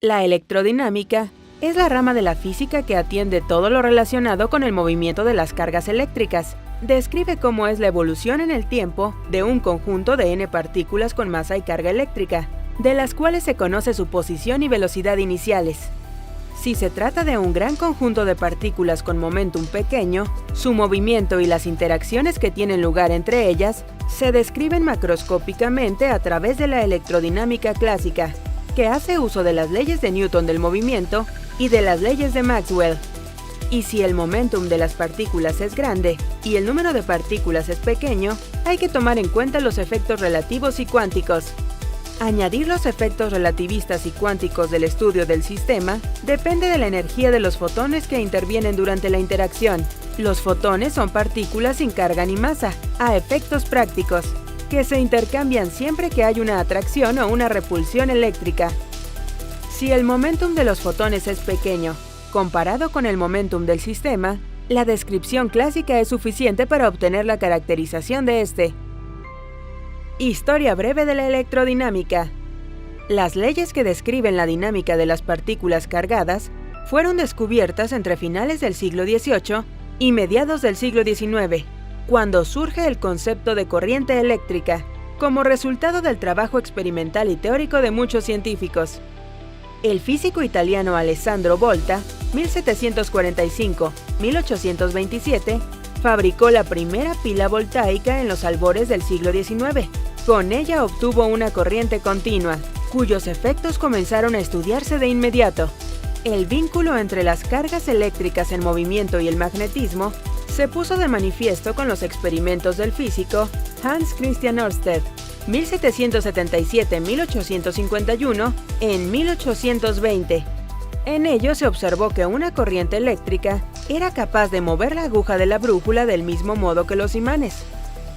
La electrodinámica es la rama de la física que atiende todo lo relacionado con el movimiento de las cargas eléctricas. Describe cómo es la evolución en el tiempo de un conjunto de n partículas con masa y carga eléctrica, de las cuales se conoce su posición y velocidad iniciales. Si se trata de un gran conjunto de partículas con momentum pequeño, su movimiento y las interacciones que tienen lugar entre ellas se describen macroscópicamente a través de la electrodinámica clásica, que hace uso de las leyes de Newton del movimiento y de las leyes de Maxwell. Y si el momentum de las partículas es grande y el número de partículas es pequeño, hay que tomar en cuenta los efectos relativos y cuánticos. Añadir los efectos relativistas y cuánticos del estudio del sistema depende de la energía de los fotones que intervienen durante la interacción. Los fotones son partículas sin carga ni masa, a efectos prácticos, que se intercambian siempre que hay una atracción o una repulsión eléctrica. Si el momentum de los fotones es pequeño, comparado con el momentum del sistema, la descripción clásica es suficiente para obtener la caracterización de este. Historia breve de la electrodinámica. Las leyes que describen la dinámica de las partículas cargadas fueron descubiertas entre finales del siglo XVIII y mediados del siglo XIX, cuando surge el concepto de corriente eléctrica, como resultado del trabajo experimental y teórico de muchos científicos. El físico italiano Alessandro Volta, 1745-1827, fabricó la primera pila voltaica en los albores del siglo XIX. Con ella obtuvo una corriente continua, cuyos efectos comenzaron a estudiarse de inmediato. El vínculo entre las cargas eléctricas en movimiento y el magnetismo se puso de manifiesto con los experimentos del físico Hans Christian Ørsted, 1777-1851, en 1820. En ello se observó que una corriente eléctrica era capaz de mover la aguja de la brújula del mismo modo que los imanes.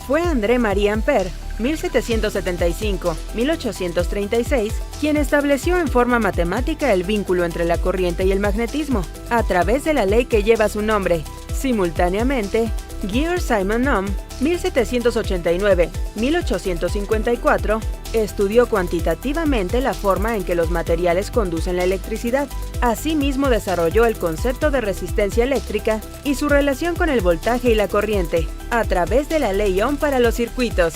Fue André-Marie Ampère, 1775-1836, quien estableció en forma matemática el vínculo entre la corriente y el magnetismo, a través de la ley que lleva su nombre. Simultáneamente, Georg Simon Ohm, 1789-1854, estudió cuantitativamente la forma en que los materiales conducen la electricidad. Asimismo, desarrolló el concepto de resistencia eléctrica y su relación con el voltaje y la corriente, a través de la ley Ohm para los circuitos.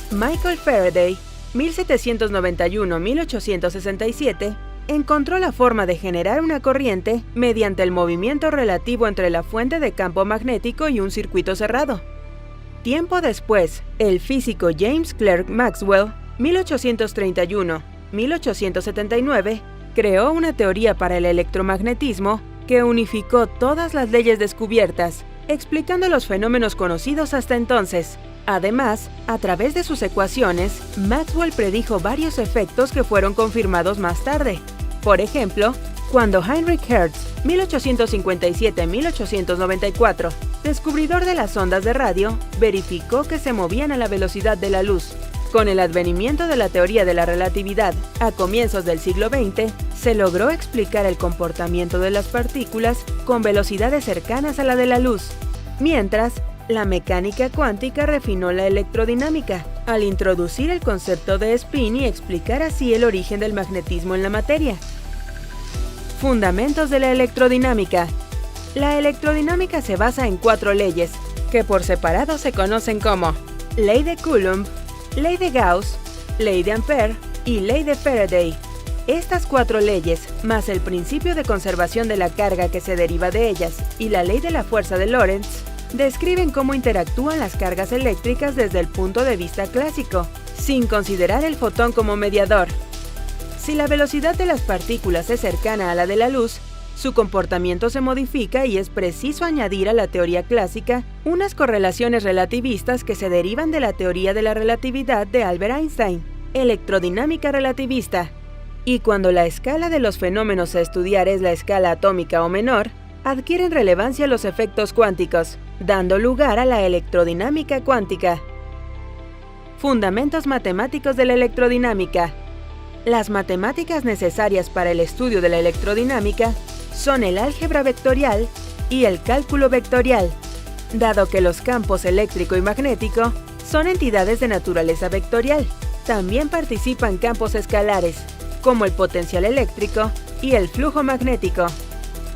Michael Faraday, 1791-1867, encontró la forma de generar una corriente mediante el movimiento relativo entre la fuente de campo magnético y un circuito cerrado. Tiempo después, el físico James Clerk Maxwell, 1831-1879, creó una teoría para el electromagnetismo que unificó todas las leyes descubiertas, explicando los fenómenos conocidos hasta entonces. Además, a través de sus ecuaciones, Maxwell predijo varios efectos que fueron confirmados más tarde. Por ejemplo, cuando Heinrich Hertz, 1857-1894, descubridor de las ondas de radio, verificó que se movían a la velocidad de la luz. Con el advenimiento de la teoría de la relatividad a comienzos del siglo XX, se logró explicar el comportamiento de las partículas con velocidades cercanas a la de la luz, mientras la mecánica cuántica refinó la electrodinámica, al introducir el concepto de spin y explicar así el origen del magnetismo en la materia. Fundamentos de la electrodinámica. La electrodinámica se basa en 4 leyes, que por separado se conocen como Ley de Coulomb, Ley de Gauss, Ley de Ampère y Ley de Faraday. Estas 4 leyes, más el principio de conservación de la carga que se deriva de ellas y la ley de la fuerza de Lorentz, describen cómo interactúan las cargas eléctricas desde el punto de vista clásico, sin considerar el fotón como mediador. Si la velocidad de las partículas es cercana a la de la luz, su comportamiento se modifica y es preciso añadir a la teoría clásica unas correlaciones relativistas que se derivan de la teoría de la relatividad de Albert Einstein, electrodinámica relativista. Y cuando la escala de los fenómenos a estudiar es la escala atómica o menor, adquieren relevancia los efectos cuánticos, dando lugar a la electrodinámica cuántica. Fundamentos matemáticos de la electrodinámica. Las matemáticas necesarias para el estudio de la electrodinámica son el álgebra vectorial y el cálculo vectorial, dado que los campos eléctrico y magnético son entidades de naturaleza vectorial. También participan campos escalares, como el potencial eléctrico y el flujo magnético.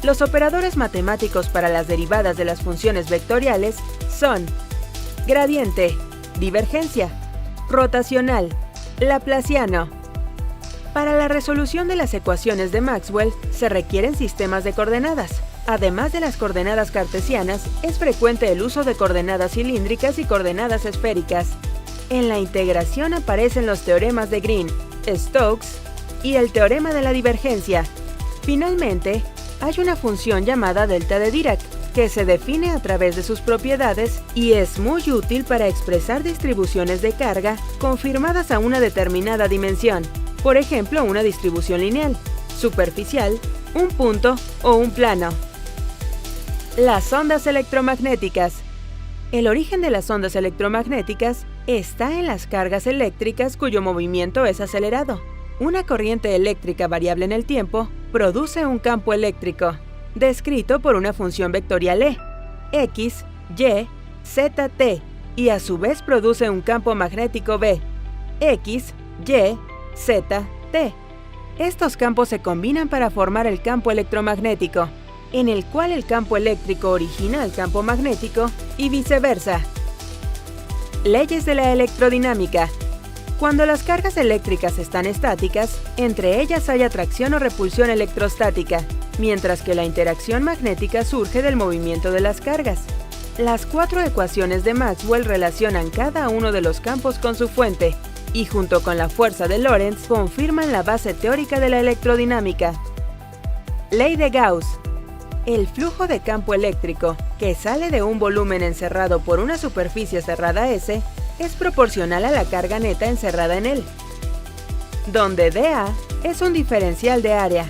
Los operadores matemáticos para las derivadas de las funciones vectoriales son gradiente, divergencia, rotacional, laplaciano. Para la resolución de las ecuaciones de Maxwell se requieren sistemas de coordenadas. Además de las coordenadas cartesianas, es frecuente el uso de coordenadas cilíndricas y coordenadas esféricas. En la integración aparecen los teoremas de Green, Stokes y el teorema de la divergencia. Finalmente, hay una función llamada delta de Dirac, que se define a través de sus propiedades y es muy útil para expresar distribuciones de carga confirmadas a una determinada dimensión, por ejemplo, una distribución lineal, superficial, un punto o un plano. Las ondas electromagnéticas. El origen de las ondas electromagnéticas está en las cargas eléctricas cuyo movimiento es acelerado. Una corriente eléctrica variable en el tiempo produce un campo eléctrico, descrito por una función vectorial E, X, Y, Z, T, y a su vez produce un campo magnético B, X, Y, Z, T. Estos campos se combinan para formar el campo electromagnético, en el cual el campo eléctrico origina el campo magnético y viceversa. Leyes de la electrodinámica. Cuando las cargas eléctricas están estáticas, entre ellas hay atracción o repulsión electrostática, mientras que la interacción magnética surge del movimiento de las cargas. Las 4 ecuaciones de Maxwell relacionan cada uno de los campos con su fuente, y junto con la fuerza de Lorentz confirman la base teórica de la electrodinámica. Ley de Gauss. El flujo de campo eléctrico, que sale de un volumen encerrado por una superficie cerrada S, es proporcional a la carga neta encerrada en él, donde dA es un diferencial de área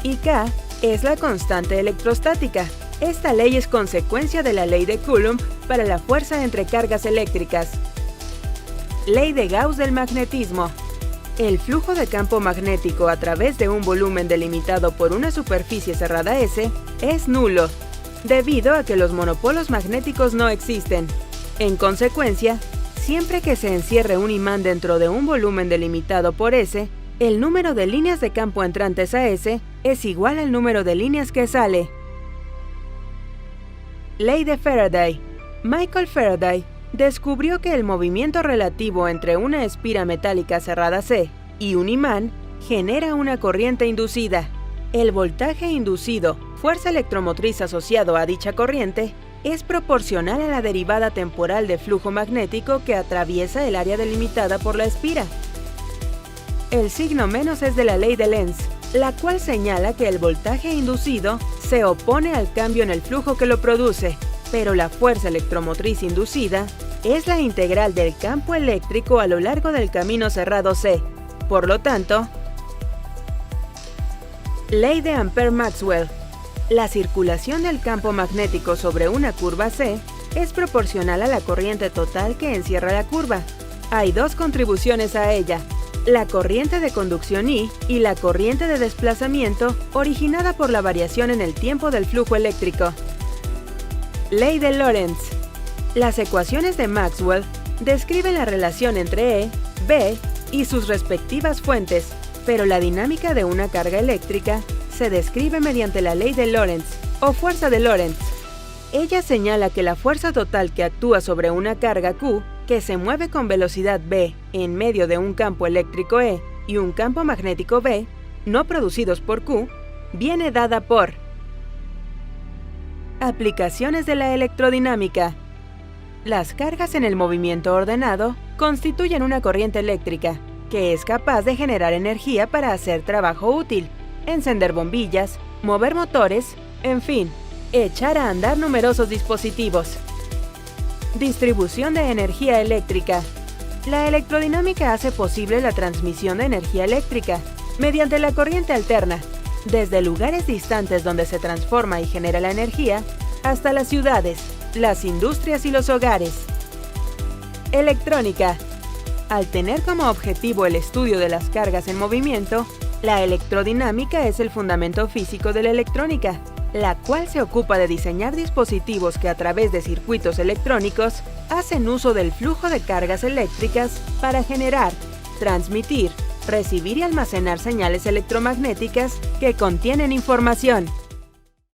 y K es la constante electrostática. Esta ley es consecuencia de la ley de Coulomb para la fuerza entre cargas eléctricas. Ley de Gauss del magnetismo. El flujo de campo magnético a través de un volumen delimitado por una superficie cerrada S es nulo, debido a que los monopolos magnéticos no existen. En consecuencia, siempre que se encierre un imán dentro de un volumen delimitado por S, el número de líneas de campo entrantes a S es igual al número de líneas que sale. Ley de Faraday. Michael Faraday descubrió que el movimiento relativo entre una espira metálica cerrada C y un imán genera una corriente inducida. El voltaje inducido, fuerza electromotriz asociado a dicha corriente, es proporcional a la derivada temporal de flujo magnético que atraviesa el área delimitada por la espira. El signo menos es de la ley de Lenz, la cual señala que el voltaje inducido se opone al cambio en el flujo que lo produce, pero la fuerza electromotriz inducida es la integral del campo eléctrico a lo largo del camino cerrado C. Por lo tanto, ley de Ampère-Maxwell. La circulación del campo magnético sobre una curva C es proporcional a la corriente total que encierra la curva. Hay 2 contribuciones a ella: la corriente de conducción I y la corriente de desplazamiento originada por la variación en el tiempo del flujo eléctrico. Ley de Lorentz. Las ecuaciones de Maxwell describen la relación entre E, B y sus respectivas fuentes, pero la dinámica de una carga eléctrica se describe mediante la ley de Lorentz o fuerza de Lorentz. Ella señala que la fuerza total que actúa sobre una carga Q, que se mueve con velocidad v en medio de un campo eléctrico E y un campo magnético B, no producidos por Q, viene dada por aplicaciones de la electrodinámica. Las cargas en el movimiento ordenado constituyen una corriente eléctrica que es capaz de generar energía para hacer trabajo útil, encender bombillas, mover motores, en fin, echar a andar numerosos dispositivos. Distribución de energía eléctrica. La electrodinámica hace posible la transmisión de energía eléctrica mediante la corriente alterna, desde lugares distantes donde se transforma y genera la energía, hasta las ciudades, las industrias y los hogares. Electrónica. Al tener como objetivo el estudio de las cargas en movimiento, la electrodinámica es el fundamento físico de la electrónica, la cual se ocupa de diseñar dispositivos que a través de circuitos electrónicos hacen uso del flujo de cargas eléctricas para generar, transmitir recibir y almacenar señales electromagnéticas que contienen información.